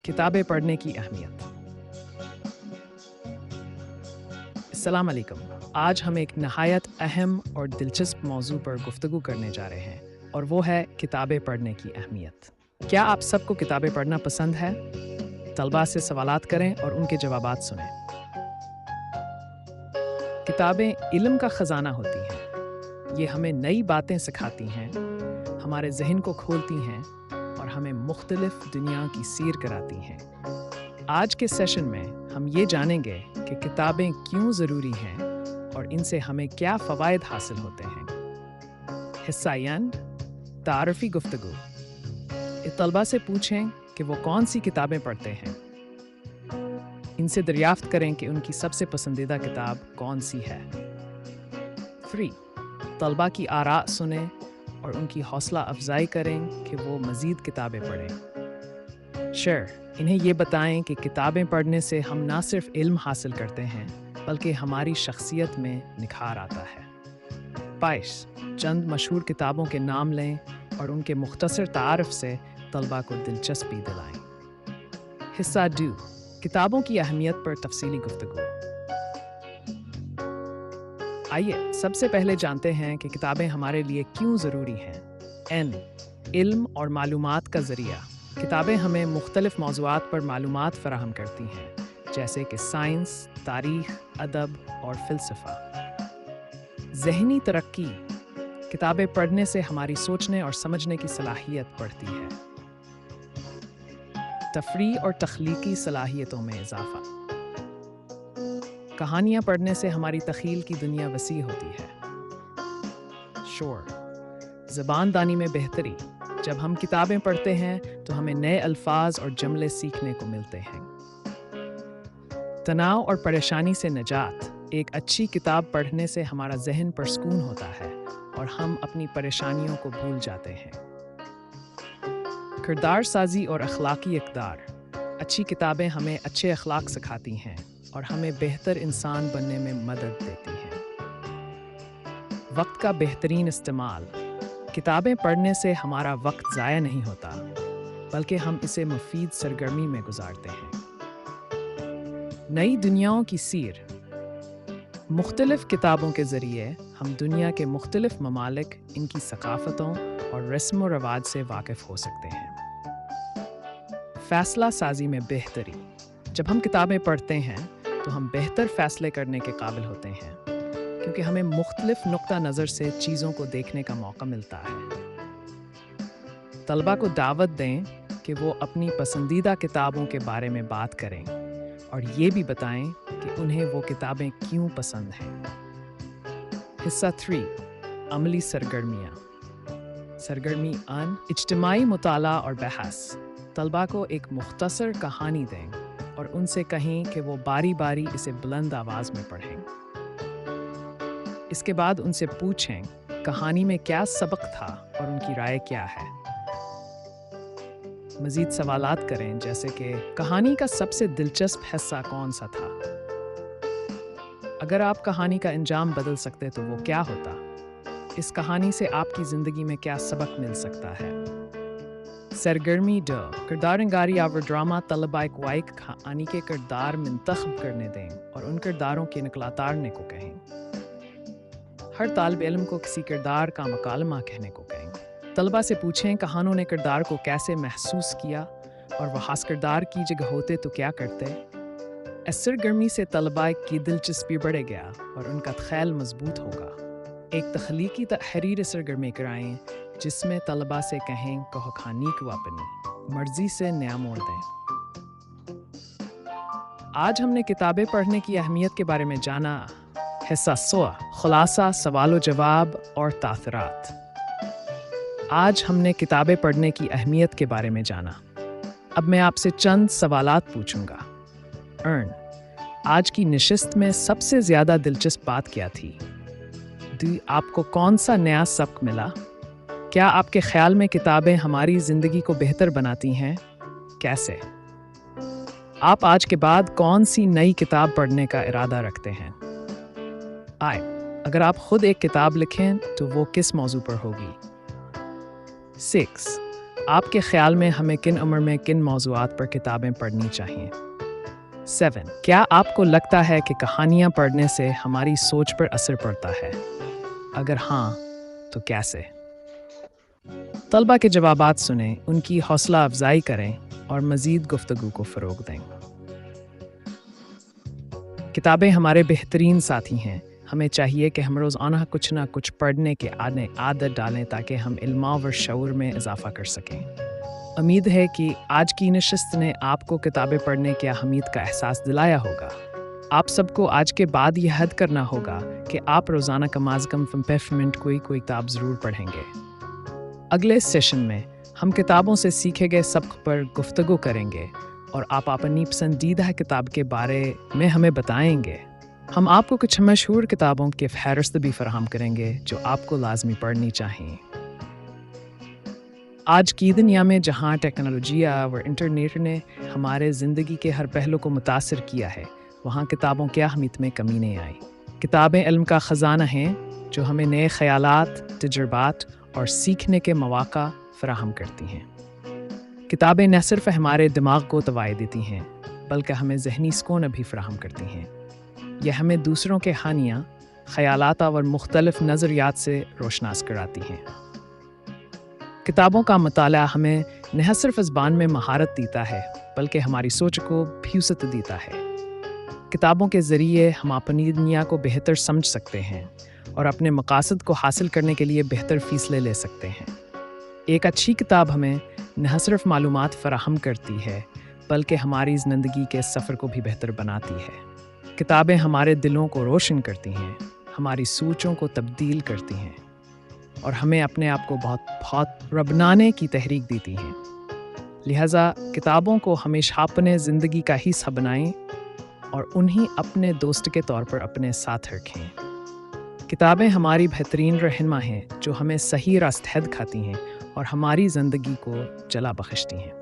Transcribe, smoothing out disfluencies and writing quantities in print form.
किताबें पढ़ने की अहमियत। अस्सलाम वालेकुम। आज हम एक नहायत अहम और दिलचस्प मौजू पर गुफ्तगू करने जा रहे हैं और वो है किताबें पढ़ने की अहमियत। क्या आप सबको किताबें पढ़ना पसंद है? तलबा से सवालात करें और उनके जवाबात सुनें। किताबें इल्म का ख़जाना होती हैं। ये हमें नई बातें सिखाती हैं, हमारे जहन को खोलती हैं और हमें मुख्तलिफ दुनिया की सैर कराती हैं। आज के सेशन में हम ये जानेंगे कि किताबें क्यों ज़रूरी हैं और इनसे हमें क्या फ़वाइद हासिल होते हैं। हिस्सा यन तारफ़ी गुफ्तगू। तलबा से पूछें कि वो कौन सी किताबें पढ़ते हैं। इनसे दरियाफ्त करें कि उनकी सबसे पसंदीदा किताब कौन सी है। 3. तलबा की आरा सुनें और उनकी हौसला अफजाई करें कि वो मज़ीद किताबें पढ़ें। इन्हें ये बताएं कि किताबें पढ़ने से हम ना सिर्फ इल्म हासिल करते हैं बल्कि हमारी शख्सियत में निखार आता है। 22. चंद मशहूर किताबों के नाम लें और उनके मुख्तसर तारफ़ से तलबा को दिलचस्पी दिलाएं। हिस्सा 2. किताबों की अहमियत पर तफसीली गुफ्तगू। आइए सबसे पहले जानते हैं कि किताबें हमारे लिए क्यों ज़रूरी हैं। इल्म और मालूमात का ज़रिया। किताबें हमें मुख्तलिफ मौज़ूआत पर मालूमात फ़राहम करती हैं, जैसे कि साइंस, तारीख़, अदब और फ़िलसफ़ा। ज़हनी तरक्की। किताबें पढ़ने से हमारी सोचने और समझने की सलाहियत बढ़ती है। तफरीह और तख्लीकी सलाहियतों में इजाफ़ा। कहानियाँ पढ़ने से हमारी तख़ील की दुनिया वसी होती है। ज़बानदानी में बेहतरी। जब हम किताबें पढ़ते हैं तो हमें नए अल्फाज और जुमले सीखने को मिलते हैं। तनाव और परेशानी से निजात। एक अच्छी किताब पढ़ने से हमारा जहन परसकून होता है और हम अपनी परेशानियों को भूल जाते हैं। किरदार साजी और अखलाकी इक़दार। अच्छी किताबें हमें अच्छे अखलाक सिखाती हैं और हमें बेहतर इंसान बनने में मदद देती हैं। वक्त का बेहतरीन इस्तेमाल। किताबें पढ़ने से हमारा वक्त ज़ाया नहीं होता बल्कि हम इसे मुफीद सरगर्मी में गुजारते हैं। नई दुनियाओं की सैर। मुख्तलिफ किताबों के ज़रिए हम दुनिया के मुख्तलिफ ममालिक, इनकी सकाफ़तों और रस्म व रवाज से वाकिफ़ हो सकते हैं। फ़ैसला साजी में बेहतरी। जब हम किताबें पढ़ते हैं तो हम बेहतर फ़ैसले करने के काबिल होते हैं क्योंकि हमें मुख्तलिफ नुक्ता नज़र से चीज़ों को देखने का मौका मिलता है। तलबा को दावत दें कि वो अपनी पसंदीदा किताबों के बारे में बात करें और ये भी बताएं कि उन्हें वो किताबें क्यों पसंद हैं। हिस्सा 3. अमली सरगर्मियाँ। सरगर्मी इज्तिमाई मुताला और बहस। तलबा को एक मुख्तसर कहानी दें और उनसे कहें कि वो बारी बारी इसे बुलंद आवाज़ में पढ़ें। इसके बाद उनसे पूछें कहानी में क्या सबक था और उनकी राय क्या है। मज़ीद सवालात करें जैसे कि कहानी का सबसे दिलचस्प हिस्सा कौन सा था? अगर आप कहानी का अंजाम बदल सकते तो वो क्या होता? इस कहानी से आपकी ज़िंदगी में क्या सबक मिल सकता है? सरगर्मी किरदार नगारी और ड्रामा। तलबा को एक कहानी के किरदार मुंतखब करने दें और उन किरदारों के नकलातारने को कहें। हर तालिब इल्म को किसी किरदार का मकालमा कहने को कहें। तलबा से पूछें कहानों ने किरदार को कैसे महसूस किया और वह खास किरदार की जगह होते तो क्या करते। इस सरगर्मी से तलबा की दिलचस्पी बढ़ गया और उनका ख्याल मजबूत होगा। एक तख्लीकी तहरीर सरगर्मी कराएं जिसमें तलबा से कहें कहो खानी को अपनी मर्जी से नया मोड़ दें। आज हमने किताबें पढ़ने की अहमियत के बारे में जाना। हिस्सा 16. खुलासा, सवाल व जवाब और तासरात। आज हमने किताबें पढ़ने की अहमियत के बारे में जाना। अब मैं आपसे चंद सवालात पूछूंगा। आज की नशिस्त में सबसे ज़्यादा दिलचस्प बात क्या थी? आपको कौन सा नया सबक मिला? क्या आपके ख्याल में किताबें हमारी ज़िंदगी को बेहतर बनाती हैं? कैसे? आप आज के बाद कौन सी नई किताब पढ़ने का इरादा रखते हैं? अगर आप खुद एक किताब लिखें तो वो किस मौजू पर होगी? 6. آپ کے خیال میں ہمیں کن عمر میں کن موضوعات پر کتابیں پڑھنی چاہیے؟ 7. کیا آپ کو لگتا ہے کہ کہانیاں پڑھنے سے ہماری سوچ پر اثر پڑتا ہے؟ اگر ہاں تو کیسے؟ طلبہ کے جوابات سنیں، ان کی حوصلہ افزائی کریں اور مزید گفتگو کو فروغ دیں۔ کتابیں ہمارے بہترین ساتھی ہیں۔ ہمیں چاہیے کہ ہم روزانہ کچھ نہ کچھ پڑھنے کے عادت ڈالیں تاکہ ہم علم و شعور میں اضافہ کر سکیں۔ امید ہے کہ آج کی نشست نے آپ کو کتابیں پڑھنے کی اہمیت کا احساس دلایا ہوگا۔ آپ سب کو آج کے بعد یہ عہد کرنا ہوگا کہ آپ روزانہ کم از کم 5 منٹ کوئی کتاب ضرور پڑھیں گے۔ اگلے سیشن میں ہم کتابوں سے سیکھے گئے سبق پر گفتگو کریں گے اور آپ اپنی پسندیدہ کتاب کے بارے میں ہمیں بتائیں گے۔ ہم آپ کو کچھ مشہور کتابوں کی فہرست بھی فراہم کریں گے جو آپ کو لازمی پڑھنی چاہیے۔ آج کی دنیا میں جہاں ٹیکنالوجی اور انٹرنیٹ نے ہمارے زندگی کے ہر پہلو کو متاثر کیا ہے، وہاں کتابوں کی اہمیت میں کمی نہیں آئی۔ کتابیں علم کا خزانہ ہیں جو ہمیں نئے خیالات، تجربات اور سیکھنے کے مواقع فراہم کرتی ہیں۔ کتابیں نہ صرف ہمارے دماغ کو توانائی دیتی ہیں بلکہ ہمیں ذہنی سکون بھی فراہم کرتی ہیں۔ یہ ہمیں دوسروں کے کہانیاں، خیالات اور مختلف نظریات سے روشناس کراتی ہیں۔ کتابوں کا مطالعہ ہمیں نہ صرف زبان میں مہارت دیتا ہے بلکہ ہماری سوچ کو بھی وسعت دیتا ہے۔ کتابوں کے ذریعے ہم اپنی دنیا کو بہتر سمجھ سکتے ہیں اور اپنے مقاصد کو حاصل کرنے کے لیے بہتر فیصلے لے سکتے ہیں۔ ایک اچھی کتاب ہمیں نہ صرف معلومات فراہم کرتی ہے بلکہ ہماری زندگی کے سفر کو بھی بہتر بناتی ہے۔ کتابیں ہمارے دلوں کو روشن کرتی ہیں، ہماری سوچوں کو تبدیل کرتی ہیں اور ہمیں اپنے آپ کو بہت بنانے کی تحریک دیتی ہیں۔ لہٰذا کتابوں کو ہمیشہ اپنے زندگی کا حصہ بنائیں اور انہیں اپنے دوست کے طور پر اپنے ساتھ رکھیں۔ کتابیں ہماری بہترین رہنما ہیں جو ہمیں صحیح راستہ دکھاتی ہیں اور ہماری زندگی کو جلا بخشتی ہیں۔